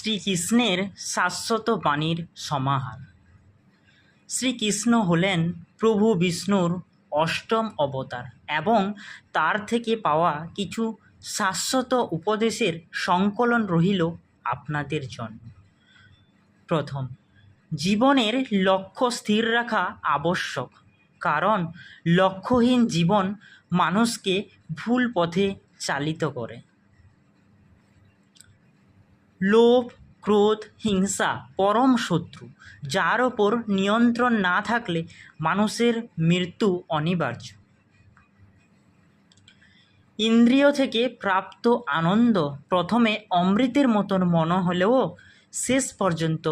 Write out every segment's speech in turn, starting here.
শ্রীকৃষ্ণের শাশ্বত বাণীর সমাহার। শ্রীকৃষ্ণ হলেন প্রভু বিষ্ণুর অষ্টম অবতার এবং তার থেকে পাওয়া কিছু শাশ্বত উপদেশের সংকলন রহিল আপনাদের জন্য। প্রথম, জীবনের লক্ষ্য স্থির রাখা আবশ্যক, কারণ লক্ষ্যহীন জীবন মানুষকে ভুল পথে চালিত করে। লোভ, ক্রোধ, হিংসা পরম শত্রু, যার ওপর নিয়ন্ত্রণ না থাকলে মানুষের মৃত্যু অনিবার্য। ইন্দ্রিয় থেকে প্রাপ্ত আনন্দ প্রথমে অমৃতের মতন মনে হলেও শেষ পর্যন্ত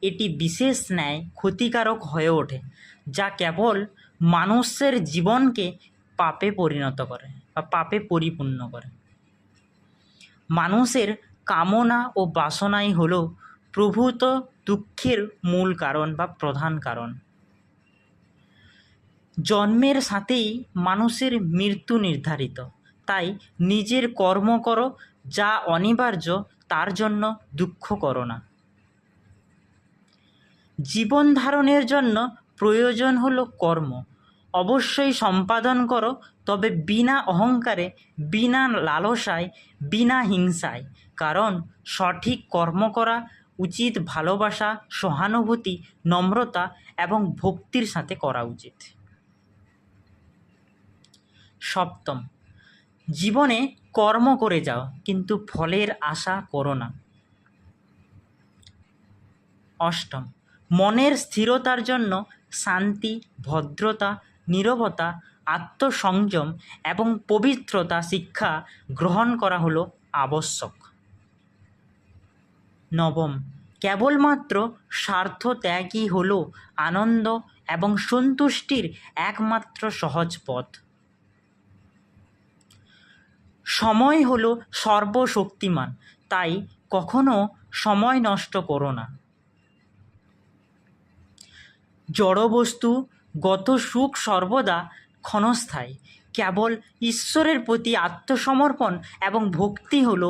এটি বিশেষ ন্যায় ক্ষতিকারক হয়ে ওঠে, যা কেবল মানুষের জীবনকে পাপে পরিণত করে বা পাপে পরিপূর্ণ করে। মানুষের কামনা ও বাসনাই হল প্রভূত দুঃখের মূল কারণ বা প্রধান কারণ। জন্মের সাথেই মানুষের মৃত্যু নির্ধারিত, তাই নিজের কর্ম করো, যা অনিবার্য তার জন্য দুঃখ করো না। জীবন ধারণের জন্য প্রয়োজন হলো কর্ম, অবশ্যই সম্পাদন করো, তবে বিনা অহংকারে, বিনা লালসায়, বিনা হিংসায়, কারণ সঠিক কর্ম করা উচিত ভালোবাসা, সহানুভূতি, নম্রতা এবং ভক্তির সাথে করা উচিত। সপ্তম, জীবনে কর্ম করে যাও, কিন্তু ফলের আশা করো না। অষ্টম, মনের স্থিরতার জন্য শান্তি, ভদ্রতা, নীরবতা, আত্মসংযম এবং পবিত্রতা শিক্ষা গ্রহণ করা হলো আবশ্যক। নবম, কেবলমাত্র স্বার্থ ত্যাগই হলো আনন্দ এবং সন্তুষ্টির একমাত্র সহজ পথ। সময় হলো সর্বশক্তিমান, তাই কখনো সময় নষ্ট করো না। জড়বস্তুগত সুখ সর্বদা ক্ষণস্থায়ী, কেবল ঈশ্বরের প্রতি আত্মসমর্পণ এবং ভক্তি হল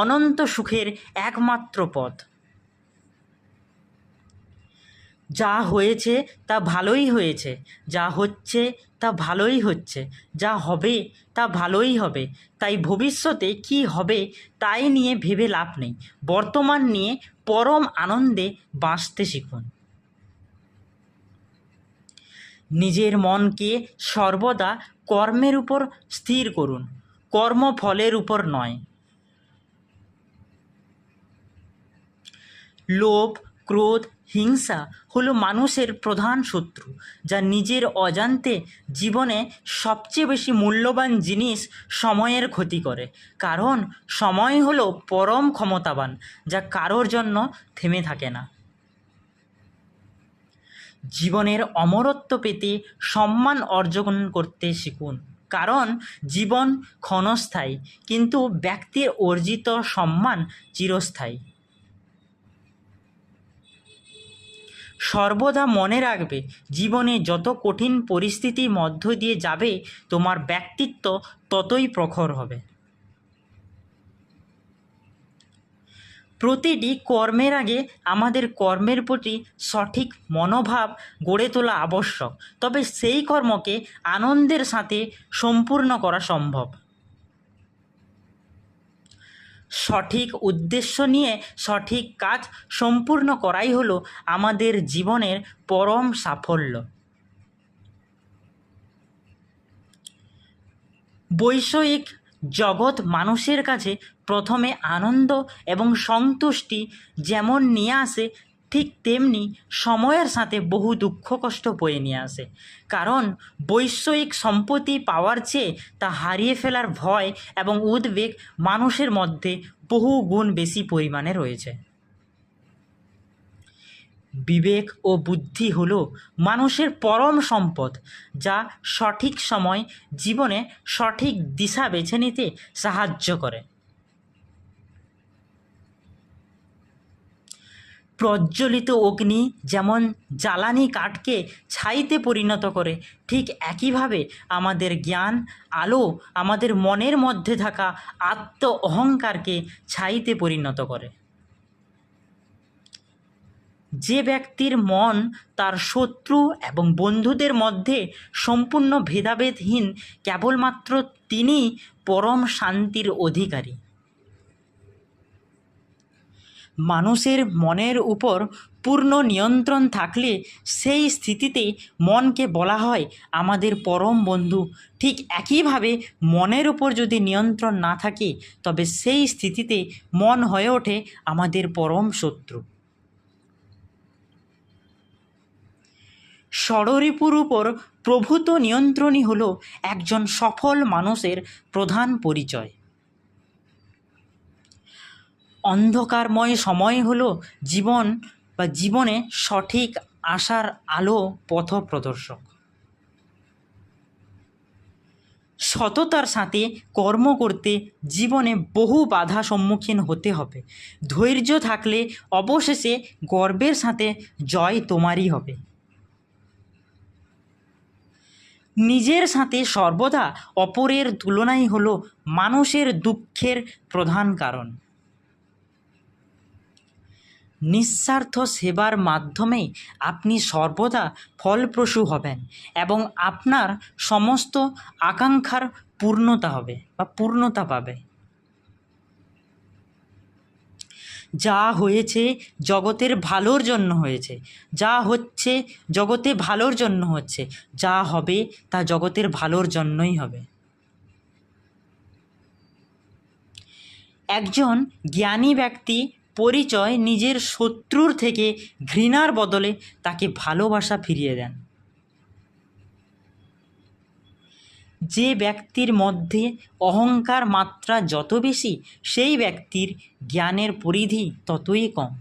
অনন্ত সুখের একমাত্র পথ। যা হয়েছে তা ভালোই হয়েছে, যা হচ্ছে তা ভালোই হচ্ছে, যা হবে তা ভালোই হবে, তাই ভবিষ্যতে কি হবে তাই নিয়ে ভেবে লাভ নেই। বর্তমান নিয়ে পরম আনন্দে বাঁচতে শিখুন। নিজের মনকে সর্বদা কর্মের উপর স্থির করুন, কর্মফলের উপর নয়। লোভ, ক্রোধ, হিংসা হলো মানুষের প্রধান শত্রু, যা নিজের অজান্তে জীবনে সবচেয়ে বেশি মূল্যবান জিনিস সময়ের ক্ষতি করে, কারণ সময় হলো পরম ক্ষমতাবান, যা কারোর জন্য থেমে থাকে না। জীবনের অমরত্ব পেতে সম্মান অর্জন করতে শিখুন, কারণ জীবন ক্ষণস্থায়ী, কিন্তু ব্যক্তির অর্জিত সম্মান চিরস্থায়ী। সর্বদা মনে রাখবে, জীবনে যত কঠিন পরিস্থিতির মধ্য দিয়ে যাবে, তোমার ব্যক্তিত্ব ততই প্রখর হবে। প্রতিটি কর্মের আগে আমাদের কর্মের প্রতি সঠিক মনোভাব গড়ে তোলা আবশ্যক, তবে সেই কর্মকে আনন্দের সাথে সম্পূর্ণ করা সম্ভব। সঠিক উদ্দেশ্য নিয়ে সঠিক কাজ সম্পূর্ণ করাই হলো আমাদের জীবনের পরম সাফল্য। বৈষয়িক জগৎ মানুষের কাছে প্রথমে আনন্দ এবং সন্তুষ্টি যেমন নিয়ে আসে, ঠিক তেমনি সময়ের সাথে বহু দুঃখ কষ্ট বয়ে নিয়ে আসে, কারণ বৈষয়িক সম্পত্তি পাওয়ার চেয়ে তা হারিয়ে ফেলার ভয় এবং উদ্বেগ মানুষের মধ্যে বহু গুণ বেশি পরিমাণে রয়েছে। বিবেক ও বুদ্ধি হল মানুষের পরম সম্পদ, যা সঠিক সময় জীবনে সঠিক দিশা বেছে নিতে সাহায্য করে। প্রজ্বলিত অগ্নি যেমন জ্বালানি কাঠকে ছাইতে পরিণত করে, ঠিক একইভাবে আমাদের জ্ঞান আলো আমাদের মনের মধ্যে থাকা আত্ম অহংকারকে ছাইতে পরিণত করে। যে ব্যক্তির মন তার শত্রু এবং বন্ধুদের মধ্যে সম্পূর্ণ ভেদাভেদহীন, কেবলমাত্র তিনিই পরম শান্তির অধিকারী। মানুষের মনের উপর পূর্ণ নিয়ন্ত্রণ থাকলে সেই স্থিতিতে মনকে বলা হয় আমাদের পরম বন্ধু। ঠিক একইভাবে মনের উপর যদি নিয়ন্ত্রণ না থাকে তবে সেই স্থিতিতে মন হয়ে ওঠে আমাদের পরম শত্রু। ষড়রিপুর উপর প্রভূত নিয়ন্ত্রণই হল একজন সফল মানুষের প্রধান পরিচয়। অন্ধকারময় সময় হল জীবনে সঠিক আশার আলো পথপ্রদর্শক। সততার সাথে কর্ম করতে জীবনে বহু বাধা সম্মুখীন হতে হবে। ধৈর্য থাকলে অবশেষে গর্বের সাথে জয় তোমারই হবে। নিজের সাথে সর্বদা অপরের তুলনাই হলো মানুষের দুঃখের প্রধান কারণ। নিঃস্বার্থ সেবার মাধ্যমে আপনি সর্বদা ফলপ্রসূ হবেন এবং আপনার সমস্ত আকাঙ্ক্ষার পূর্ণতা পাবে। যা হয়েছে জগতের ভালোর জন্য হয়েছে, যা হচ্ছে জগতে ভালোর জন্য হচ্ছে, যা হবে তা জগতের ভালোর জন্যই হবে। একজন জ্ঞানী ব্যক্তি পরিচয় নিজের শত্রুর থেকে ঘৃণার বদলে তাকে ভালোবাসা ফিরিয়ে দেন। যে ব্যক্তির মধ্যে অহংকার মাত্রা যত বেশি সেই ব্যক্তির জ্ঞানের পরিধি ততই কম।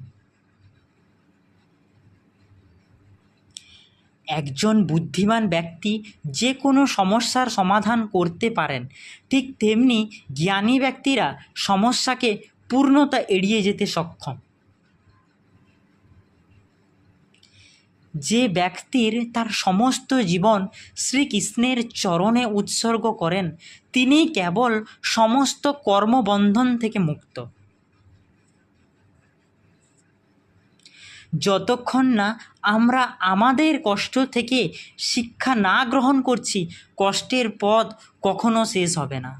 একজন বুদ্ধিমান ব্যক্তি যে কোনো সমস্যার সমাধান করতে পারেন, ঠিক তেমনি জ্ঞানী ব্যক্তিরা সমস্যাকে পূর্ণতা এড়িয়ে যেতে সক্ষম। যে ব্যক্তির তার সমস্ত জীবন শ্রীকৃষ্ণের চরণে উৎসর্গ করেন তিনি কেবল সমস্ত কর্মবন্ধন থেকে মুক্ত। যতক্ষণ না আমরা আমাদের কষ্ট থেকে শিক্ষা না গ্রহণ করছি, কষ্টের পথ কখনো শেষ হবে না।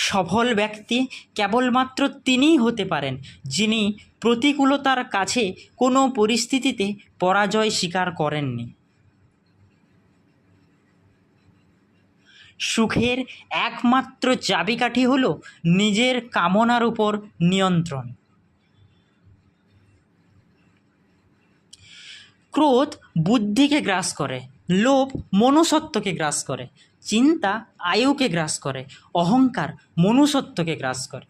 সফল ব্যক্তি কেবলমাত্র তিনিই হতে পারেন যিনি প্রতিকূলতার কাছে কোনো পরিস্থিতিতে পরাজয় স্বীকার করেননি। সুখের একমাত্র চাবিকাঠি হল নিজের কামনার উপর নিয়ন্ত্রণ। ক্রোধ বুদ্ধিকে গ্রাস করে, লোভ মনুষ্যত্বকে গ্রাস করে, চিন্তা আয়ুকে গ্রাস করে, অহংকার মনুষ্যত্বকে গ্রাস করে।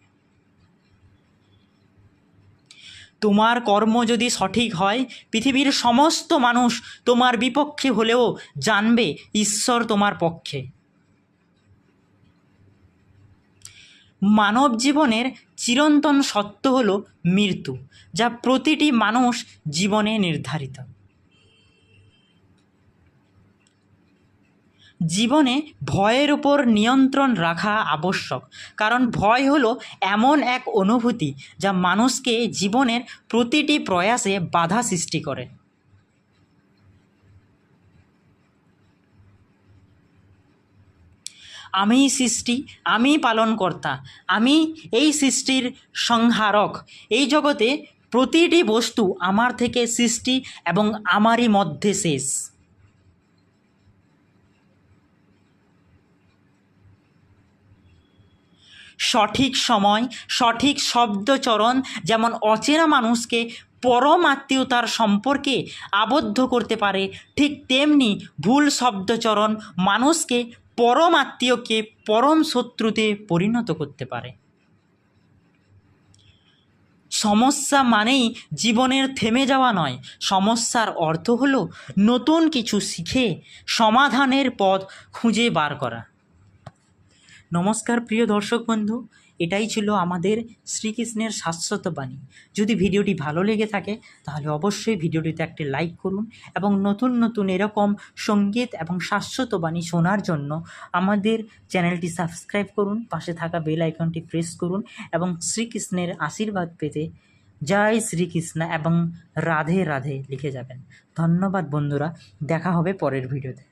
তোমার কর্ম যদি সঠিক হয় পৃথিবীর সমস্ত মানুষ তোমার বিপক্ষে হলেও জানবে ঈশ্বর তোমার পক্ষে। মানব জীবনের চিরন্তন সত্য হল মৃত্যু, যা প্রতিটি মানুষ জীবনে নির্ধারিত। জীবনে ভয়ের উপর নিয়ন্ত্রণ রাখা আবশ্যক, কারণ ভয় হলো এমন এক অনুভূতি যা মানুষকে জীবনের প্রতিটি প্রয়াসে বাধা সৃষ্টি করে। আমি সৃষ্টি, আমি পালনকর্তা, আমি এই সৃষ্টির সংহারক। এই জগতে প্রতিটি বস্তু আমার থেকে সৃষ্টি এবং আমারই মধ্যে শেষ। সঠিক সময় সঠিক শব্দচরণ যেমন অচেনা মানুষকে পরম আত্মীয়তার সম্পর্কে আবদ্ধ করতে পারে, ঠিক তেমনি ভুল শব্দচরণ মানুষকে পরম আত্মীয়কে পরম শত্রুতে পরিণত করতে পারে। সমস্যা মানেই জীবনের থেমে যাওয়া নয়, সমস্যার অর্থ হলো নতুন কিছু শিখে সমাধানের পথ খুঁজে বার করা। নমস্কার প্রিয় দর্শক বন্ধু, এটাই ছিল আমাদের শ্রীকৃষ্ণের শাশ্বত বাণী। যদি ভিডিওটি ভালো লেগে থাকে তাহলে অবশ্যই ভিডিওটিতে একটি লাইক করুন এবং নতুন নতুন এরকম সঙ্গীত এবং শাশ্বত বাণী শোনার জন্য আমাদের চ্যানেলটি সাবস্ক্রাইব করুন, পাশে থাকা বেল আইকনটি প্রেস করুন এবং শ্রীকৃষ্ণের আশীর্বাদ পেতে জয় শ্রীকৃষ্ণ এবং রাধে রাধে লিখে যাবেন। ধন্যবাদ বন্ধুরা, দেখা হবে পরের ভিডিওতে।